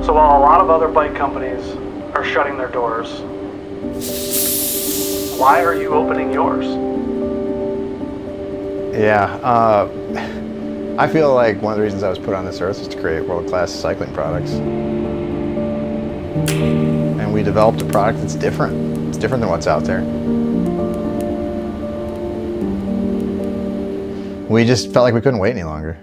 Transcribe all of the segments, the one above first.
So while a lot of other bike companies are shutting their doors, why are you opening yours? Yeah, I feel like one of the reasons I was put on this earth is to create world-class cycling products. And we developed a product that's different. It's different than what's out there. We just felt like we couldn't wait any longer.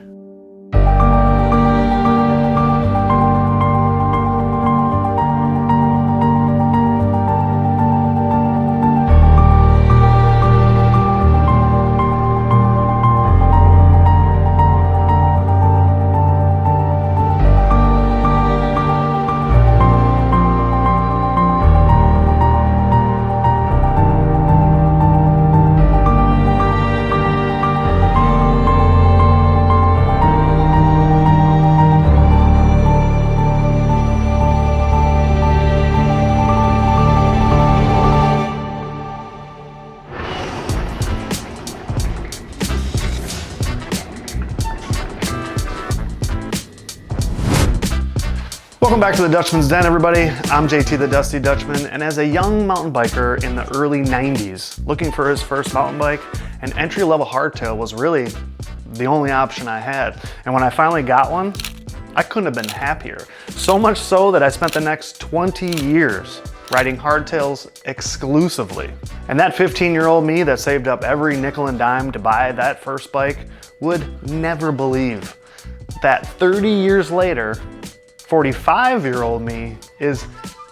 Welcome back to the Dutchman's Den, everybody. I'm JT the Dusty Dutchman, and as a young mountain biker in the early 90s, looking for his first mountain bike, an entry-level hardtail was really the only option I had. And when I finally got one, I couldn't have been happier. So much so that I spent the next 20 years riding hardtails exclusively. And that 15-year-old me that saved up every nickel and dime to buy that first bike would never believe that 30 years later, 45-year-old me is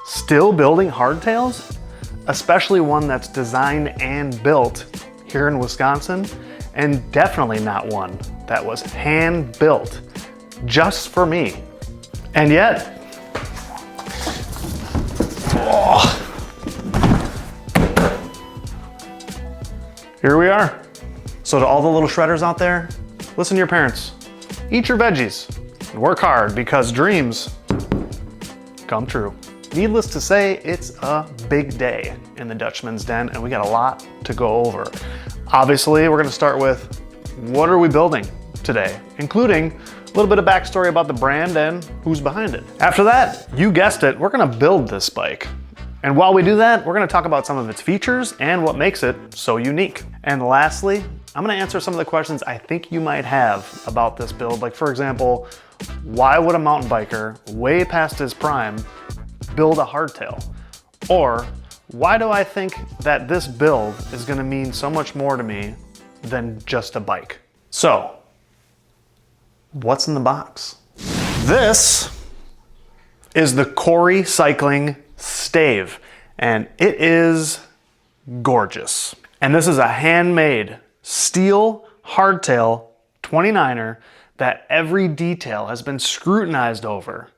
still building hardtails, especially one that's designed and built here in Wisconsin, and definitely not one that was hand built just for me. And yet, here we are. So to all the little shredders out there, listen to your parents. Eat your veggies and work hard because dreams come true. Needless to say, it's a big day in the Dutchman's Den and we got a lot to go over. Obviously, we're gonna start with what are we building today, including a little bit of backstory about the brand and who's behind it. After that, you guessed it, we're gonna build this bike. And while we do that, we're gonna talk about some of its features and what makes it so unique. And lastly, I'm gonna answer some of the questions I think you might have about this build. Like for example, why would a mountain biker way past his prime build a hardtail? Or why do I think that this build is gonna mean so much more to me than just a bike? So, what's in the box? This is the Quarry Cycling Stave, and it is gorgeous. And this is a handmade steel hardtail 29er that every detail has been scrutinized over.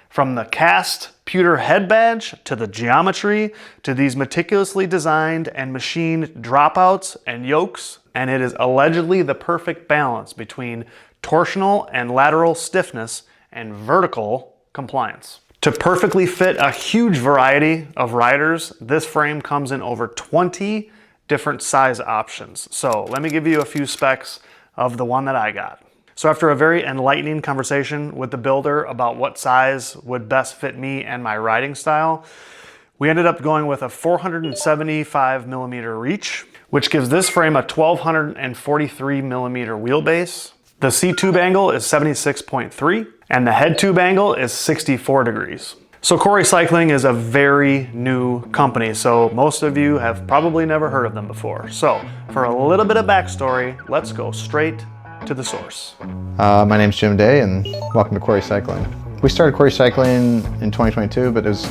From the cast pewter head badge to the geometry to these meticulously designed and machined dropouts and yokes, and it is allegedly the perfect balance between torsional and lateral stiffness and vertical compliance. To perfectly fit a huge variety of riders, this frame comes in over 20 different size options. So let me give you a few specs of the one that I got. So after a very enlightening conversation with the builder about what size would best fit me and my riding style, we ended up going with a 475 millimeter reach, which gives this frame a 1243 millimeter wheelbase. The seat tube angle is 76.3 and the head tube angle is 64 degrees. So Quarry Cycling is a very new company, so most of you have probably never heard of them before. So for a little bit of backstory, let's go straight to the source. My name's Jim Day and welcome to Quarry Cycling. We started Quarry Cycling in 2022, but it was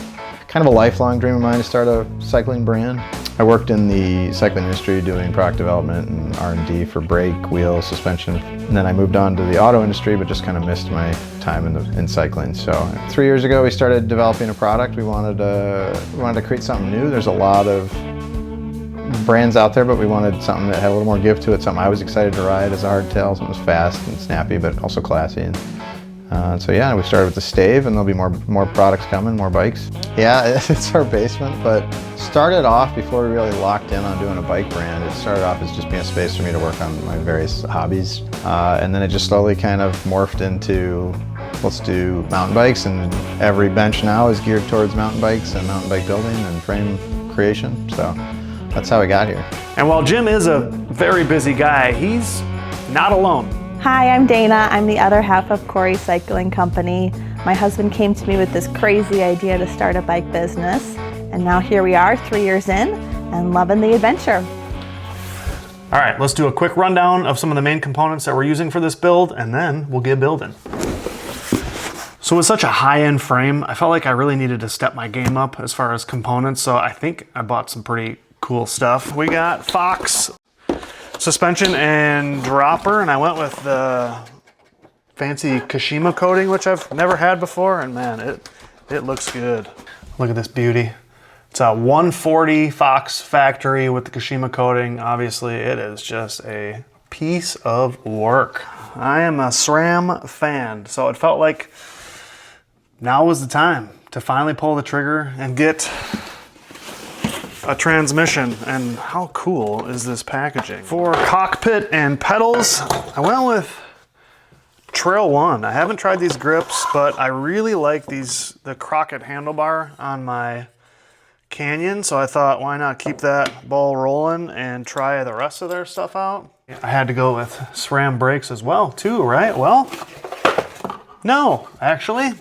kind of a lifelong dream of mine to start a cycling brand. I worked in the cycling industry doing product development and R&D for brake, wheel, suspension. And then I moved on to the auto industry, but just kind of missed my time in cycling. So 3 years ago, we started developing a product. We wanted to create something new. There's a lot of brands out there, but we wanted something that had a little more give to it, something I was excited to ride as a hardtail, something that was fast and snappy, but also classy. So yeah, we started with the Stave, and there'll be more products coming, more bikes. Yeah, it's our basement, but started off before we really locked in on doing a bike brand. It started off as just being a space for me to work on my various hobbies, and then it just slowly kind of morphed into let's do mountain bikes, and every bench now is geared towards mountain bikes and mountain bike building and frame creation. So that's how we got here. And while Jim is a very busy guy, he's not alone. Hi, I'm Dana. I'm the other half of Quarry Cycling Company. My husband came to me with this crazy idea to start a bike business, and now here we are 3 years in and loving the adventure. All right, let's do a quick rundown of some of the main components that we're using for this build, and then we'll get building. So with such a high-end frame, I felt like I really needed to step my game up as far as components, so I think I bought some pretty cool stuff. We got Fox suspension and dropper, and I went with the fancy Kashima coating, which I've never had before, and man, it looks good. Look at this beauty. It's a 140 Fox factory with the Kashima coating. Obviously, it is just a piece of work. I am a SRAM fan, so it felt like now was the time to finally pull the trigger and get a transmission. And how cool is this packaging? For cockpit and pedals, I went with Trail One. I haven't tried these grips, but I really like the Crockett handlebar on my Canyon, so I thought, why not keep that ball rolling and try the rest of their stuff out? I had to go with SRAM brakes as well, too, right? Well, no, actually,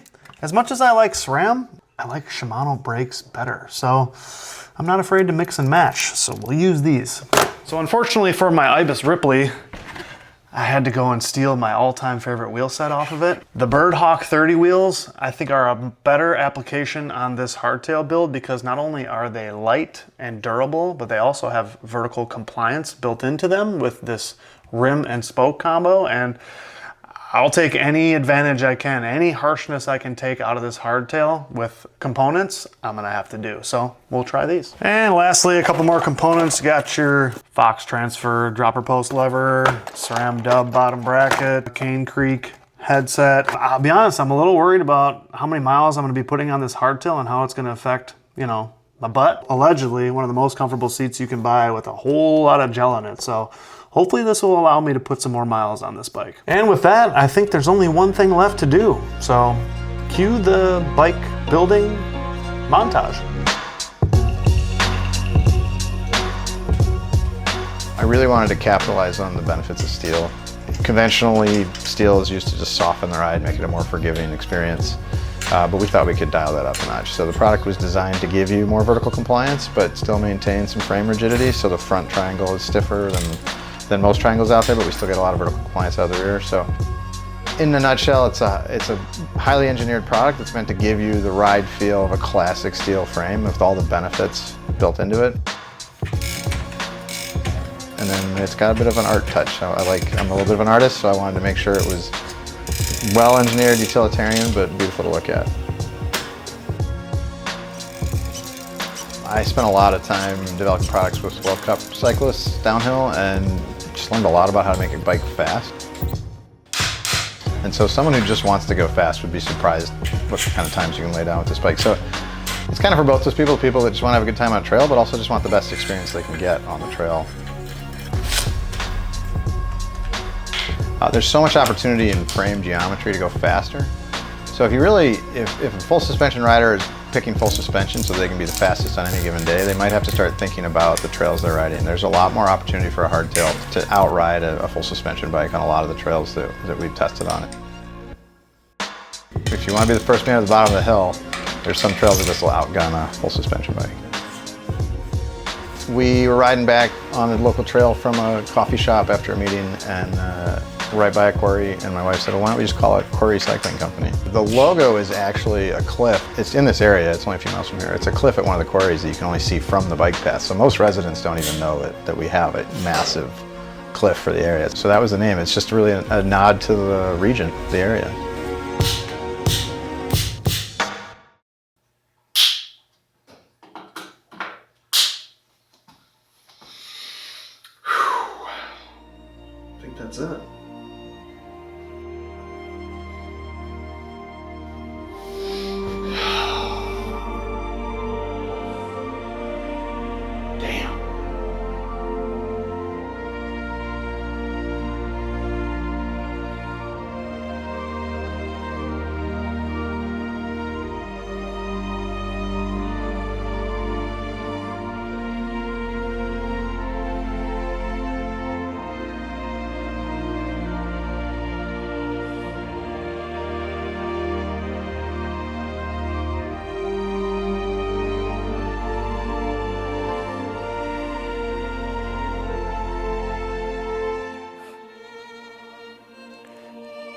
as much as I like SRAM, I like Shimano brakes better, so I'm not afraid to mix and match, so we'll use these. So unfortunately for my Ibis Ripley, I had to go and steal my all-time favorite wheel set off of it. The Birdhawk 30 wheels, I think, are a better application on this hardtail build because not only are they light and durable, but they also have vertical compliance built into them with this rim and spoke combo. And I'll take any advantage I can, any harshness I can take out of this hardtail with components, I'm gonna have to do. So we'll try these. And lastly, a couple more components. You got your Fox transfer dropper post lever, SRAM dub bottom bracket, Cane Creek headset. I'll be honest, I'm a little worried about how many miles I'm gonna be putting on this hardtail and how it's gonna affect, you know, my butt. Allegedly, one of the most comfortable seats you can buy with a whole lot of gel in it. So hopefully this will allow me to put some more miles on this bike. And with that, I think there's only one thing left to do. So cue the bike building montage. I really wanted to capitalize on the benefits of steel. Conventionally, steel is used to just soften the ride, make it a more forgiving experience. But we thought we could dial that up a notch. So the product was designed to give you more vertical compliance, but still maintain some frame rigidity. So the front triangle is stiffer than most triangles out there, but we still get a lot of vertical compliance out of the rear. So in a nutshell, it's a highly engineered product that's meant to give you the ride feel of a classic steel frame with all the benefits built into it. And then it's got a bit of an art touch. So I'm a little bit of an artist, so I wanted to make sure it was well engineered, utilitarian, but beautiful to look at. I spent a lot of time developing products with World Cup cyclists downhill and just learned a lot about how to make a bike fast. And so someone who just wants to go fast would be surprised what kind of times you can lay down with this bike. So it's kind of for both those people that just want to have a good time on trail, but also just want the best experience they can get on the trail. There's so much opportunity in frame geometry to go faster. So if a full suspension rider is picking full suspension so they can be the fastest on any given day, they might have to start thinking about the trails they're riding. There's a lot more opportunity for a hardtail to outride a full suspension bike on a lot of the trails that we've tested on it. If you want to be the first man at the bottom of the hill, there's some trails that this will outgun a full suspension bike. We were riding back on a local trail from a coffee shop after a meeting and right by a quarry, and my wife said, well, why don't we just call it Quarry Cycling Company? The logo is actually a cliff. It's in this area, it's only a few miles from here. It's a cliff at one of the quarries that you can only see from the bike path. So most residents don't even know that we have a massive cliff for the area. So that was the name. It's just really a nod to the region, the area. I think that's it.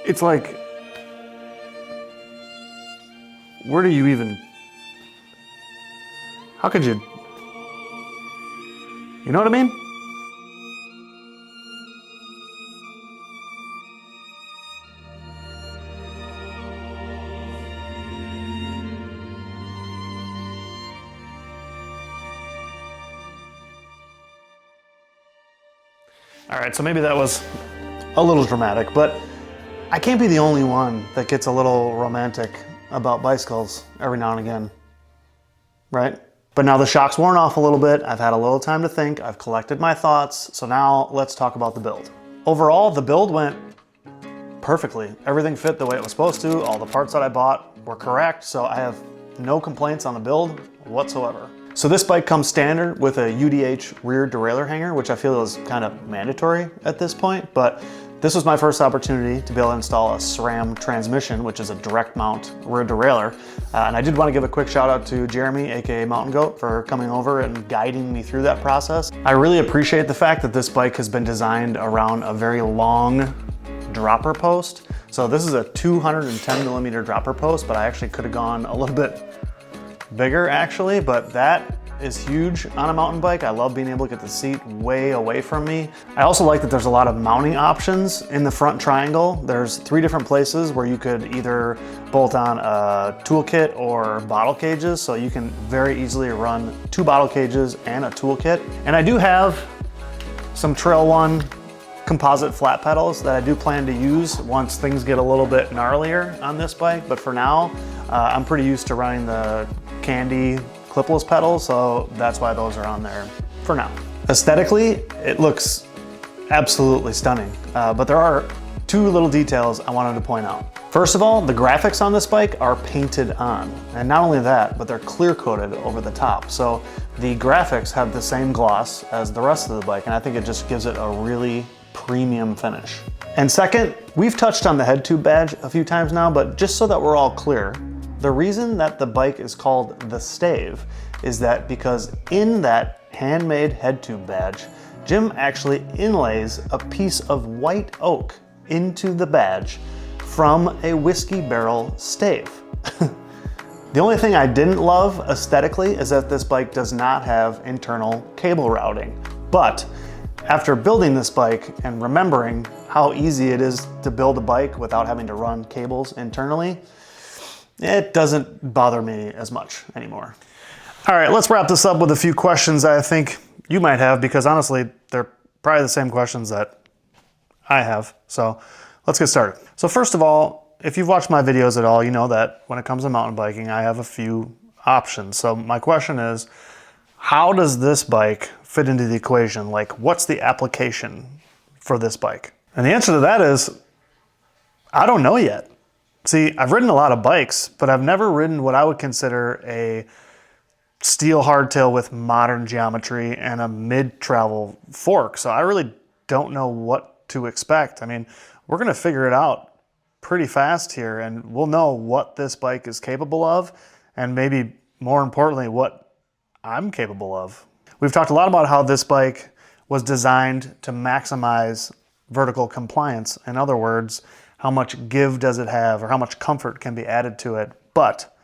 It's like, where do you even, how could you, you know what I mean? All right, so maybe that was a little dramatic, but I can't be the only one that gets a little romantic about bicycles every now and again, right? But now the shock's worn off a little bit. I've had a little time to think. I've collected my thoughts. So now let's talk about the build. Overall, the build went perfectly. Everything fit the way it was supposed to. All the parts that I bought were correct. So I have no complaints on the build whatsoever. So this bike comes standard with a UDH rear derailleur hanger, which I feel is kind of mandatory at this point, but this was my first opportunity to be able to install a SRAM transmission, which is a direct mount rear derailleur. And I did want to give a quick shout out to Jeremy, aka Mountain Goat, for coming over and guiding me through that process. I really appreciate the fact that this bike has been designed around a very long dropper post. So this is a 210 millimeter dropper post, but I actually could have gone a little bit bigger actually, but that is huge on a mountain bike. I love being able to get the seat way away from me. I also like that there's a lot of mounting options in the front triangle. There's 3 different places where you could either bolt on a toolkit or bottle cages, so you can very easily run 2 bottle cages and a toolkit. And I do have some Trail One composite flat pedals that I do plan to use once things get a little bit gnarlier on this bike, but for now, I'm pretty used to running the Candy clipless pedals, so that's why those are on there for now. Aesthetically, it looks absolutely stunning, but there are 2 little details I wanted to point out. First of all, the graphics on this bike are painted on, and not only that, but they're clear coated over the top. So the graphics have the same gloss as the rest of the bike, and I think it just gives it a really premium finish. And second, we've touched on the head tube badge a few times now, but just so that we're all clear, the reason that the bike is called the Stave is that because in that handmade head tube badge, Jim actually inlays a piece of white oak into the badge from a whiskey barrel stave. The only thing I didn't love aesthetically is that this bike does not have internal cable routing. But after building this bike and remembering how easy it is to build a bike without having to run cables internally, it doesn't bother me as much anymore. All right, let's wrap this up with a few questions I think you might have, because honestly, they're probably the same questions that I have. So let's get started. So first of all, if you've watched my videos at all, you know that when it comes to mountain biking, I have a few options. So my question is, how does this bike fit into the equation? Like, what's the application for this bike? And the answer to that is, I don't know yet. See, I've ridden a lot of bikes, but I've never ridden what I would consider a steel hardtail with modern geometry and a mid-travel fork. So I really don't know what to expect. I mean, we're gonna figure it out pretty fast here, and we'll know what this bike is capable of, and maybe more importantly, what I'm capable of. We've talked a lot about how this bike was designed to maximize vertical compliance. In other words, how much give does it have, or how much comfort can be added to it. But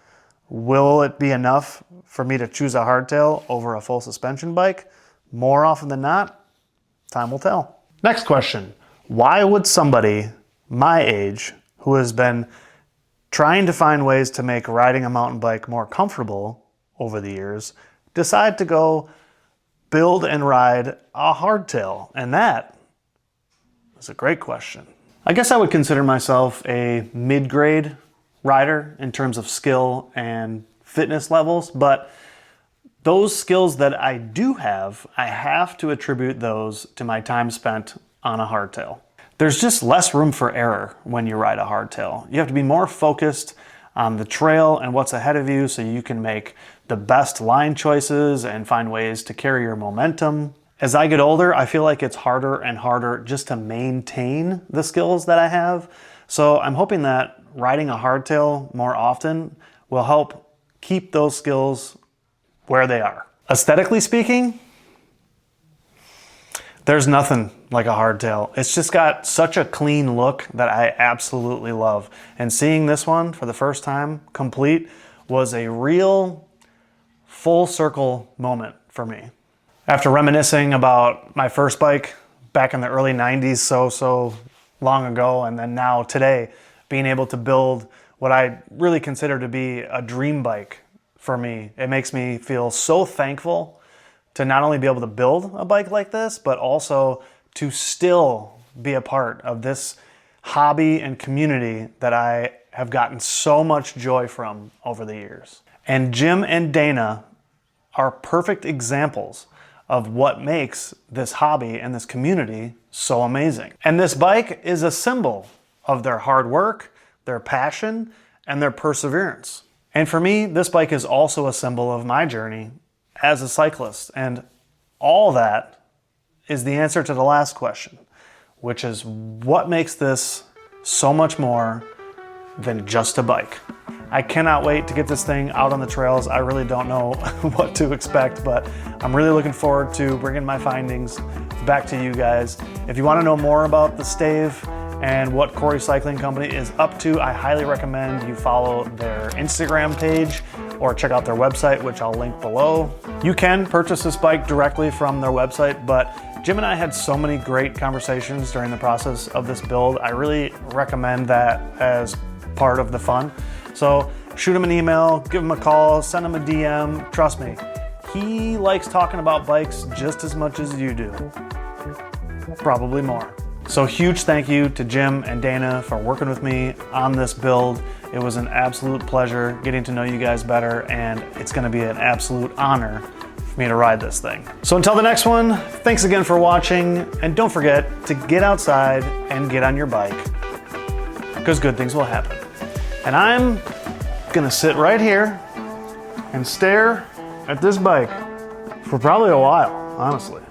will it be enough for me to choose a hardtail over a full suspension bike? More often than not, time will tell. Next question. Why would somebody my age, who has been trying to find ways to make riding a mountain bike more comfortable over the years, decide to go build and ride a hardtail? And that is a great question. I guess I would consider myself a mid-grade rider in terms of skill and fitness levels, but those skills that I do have, I have to attribute those to my time spent on a hardtail. There's just less room for error when you ride a hardtail. You have to be more focused on the trail and what's ahead of you so you can make the best line choices and find ways to carry your momentum. As I get older, I feel like it's harder and harder just to maintain the skills that I have. So I'm hoping that riding a hardtail more often will help keep those skills where they are. Aesthetically speaking, There's nothing like a hardtail. It's just got such a clean look that I absolutely love. And seeing this one for the first time complete was a real full circle moment for me. After reminiscing about my first bike back in the early 90s, so long ago, and then now today, being able to build what I really consider to be a dream bike for me, it makes me feel so thankful to not only be able to build a bike like this, but also to still be a part of this hobby and community that I have gotten so much joy from over the years. And Jim and Dana are perfect examples of what makes this hobby and this community so amazing. And this bike is a symbol of their hard work, their passion, and their perseverance. And for me, this bike is also a symbol of my journey as a cyclist. And all that is the answer to the last question, which is what makes this so much more than just a bike? I cannot wait to get this thing out on the trails. I really don't know what to expect, but I'm really looking forward to bringing my findings back to you guys. If you want to know more about the Stave and what Quarry Cycling Company is up to, I highly recommend you follow their Instagram page or check out their website, which I'll link below. You can purchase this bike directly from their website, but Jim and I had so many great conversations during the process of this build. I really recommend that as part of the fun. So shoot him an email, give him a call, send him a DM. Trust me, he likes talking about bikes just as much as you do. Probably more. So huge thank you to Jim and Dana for working with me on this build. It was an absolute pleasure getting to know you guys better, and it's gonna be an absolute honor for me to ride this thing. So until the next one, thanks again for watching, and don't forget to get outside and get on your bike, because good things will happen. And I'm gonna sit right here and stare at this bike for probably a while, honestly.